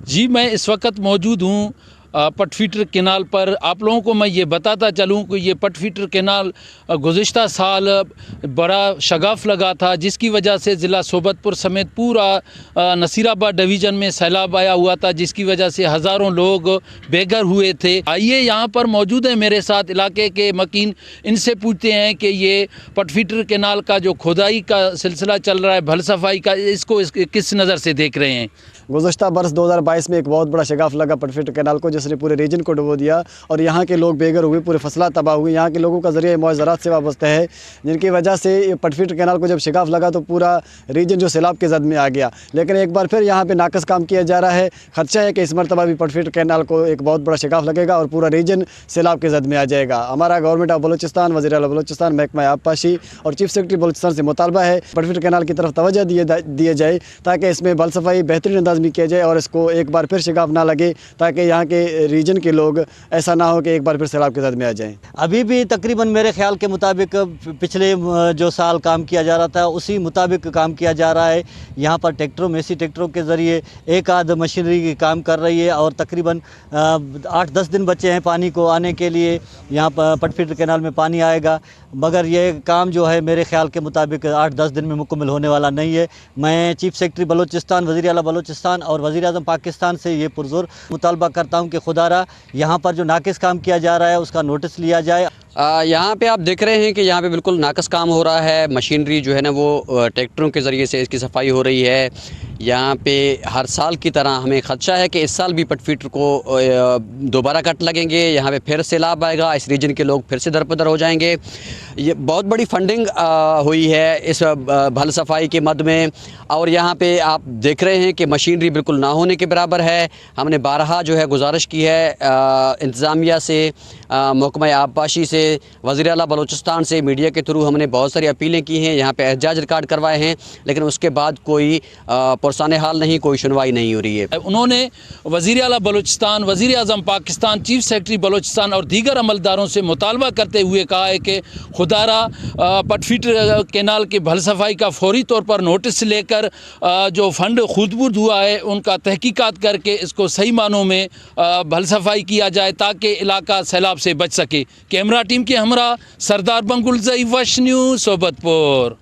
जी, मैं इस वक्त मौजूद हूँ पटफिटर कैनाल पर। आप लोगों को मैं ये बताता चलूँ कि ये पटफिटर कैनाल गुज़िश्ता साल बड़ा शगाफ लगा था, जिसकी वजह से ज़िला सोबतपुर समेत पूरा नसीराबाद डिवीज़न में सैलाब आया हुआ था, जिसकी वजह से हज़ारों लोग बेघर हुए थे। आइए यहाँ पर मौजूद है मेरे साथ इलाके के मकीन, इनसे पूछते हैं कि ये पटफिटर कैनाल का जो खुदाई का सिलसिला चल रहा है, भल सफाई का, इसको किस नज़र से देख रहे हैं। गुज़श्ता बरस 2022 में एक बहुत बड़ा शगाफ लगा पटफिटर कैनाल को, जिसने पूरे रीजन को डुबो दिया और यहाँ के लोग बेघर हुए, पूरे फसला तबाह हुई। यहाँ के लोगों का ज़रिया मौज ज़राअत से वाबस्ता है, जिनकी वजह से ये पटफिटर कैनाल को जब शगाफ लगा तो पूरा रीजन जो सैलाब के जद में आ गया। लेकिन एक बार फिर यहाँ पर नाकस काम किया जा रहा है। खदशा है कि इस मरतबा भी पटफिटर कैनाल को एक बहुत बड़ा शगाफ लगेगा और पूरा रीजन सैलाब के जद में आ जाएगा। हमारा गवर्नमेंट ऑफ बलोचिस्तान, वज़ीर आला बलोचिस्तान, महकमा आबपाशी और चीफ सेक्रेटरी बलोचिस्तान से मुतालबा है पटफिटर कैनाल की तरफ तवज्जो दिए जाए, ताकि इसमें बल सफाई बेहतरीन अंदाज में किया जाए और को एक बार फिर शिगाफ ना लगे, ताकि यहाँ के रीजन के लोग ऐसा ना हो कि एक बार फिर सैलाब के साथ में आ जाएं। अभी भी तकरीबन मेरे ख्याल के मुताबिक पिछले जो साल काम किया जा रहा था उसी मुताबिक काम किया जा रहा है। यहाँ पर ट्रैक्टरों मेसी ट्रैक्टरों के ज़रिए एक आध मशीनरी काम कर रही है और तकरीबन 8-10 दिन बचे हैं पानी को आने के लिए। यहाँ पर पटफिटर कैनाल में पानी आएगा, मगर ये काम जो है मेरे ख्याल के मुताबिक 8-10 दिन में मुकम्मल होने वाला नहीं है। मैं चीफ सेक्रेटरी बलोचिस्तान, वज़ीर आला बलोचिस्तान और वज़ीर आज़म पाकिस्तान से ये पुरज़ोर मुतालबा करता हूँ कि खुदारा यहाँ पर जो नाकिस काम किया जा रहा है उसका नोटिस लिया जाए। यहाँ पे आप देख रहे हैं कि यहाँ पे बिल्कुल नाकस काम हो रहा है। मशीनरी जो है ना वो ट्रैक्टरों के ज़रिए से इसकी सफाई हो रही है। यहाँ पे हर साल की तरह हमें ख़दशा है कि इस साल भी पटफिटर को दोबारा कट लगेंगे, यहाँ पे फिर सैलाब आएगा, इस रीजन के लोग फिर से दरपदर हो जाएंगे। ये बहुत बड़ी फंडिंग हुई है इस भल सफाई के मद में, और यहाँ पे आप देख रहे हैं कि मशीनरी बिल्कुल ना होने के बराबर है। हमने बारहा जो है गुजारिश की है इंतज़ामिया से, महकमा आबपाशी से, वज़ीर आला बलोचिस्तान से, मीडिया के थ्रू हमने बहुत सारी अपीलें की हैं, यहाँ पे एहजाज रिकॉर्ड करवाए हैं, लेकिन उसके बाद कोई पुरसान हाल नहीं, कोई सुनवाई नहीं हो रही है। उन्होंने वज़ीर आला बलोचिस्तान, वज़ीर आज़म पाकिस्तान, चीफ सेक्रेटरी बलोचिस्तान और दीगर अमलदारों से मुतालबा करते हुए कहा है कि खुदारा पटफिटर कैनाल की भल सफाई का फौरी तौर पर नोटिस लेकर जो फंड खुदबुर्द हुआ है उनका तहकीकात करके इसको सही मानों में भल सफाई किया जाए, ताकि इलाका सैलाब से बच सके। कैमरा टीम के हमरा सरदार बंगुल ज़ई, वश न्यूज़, सोबतपुर।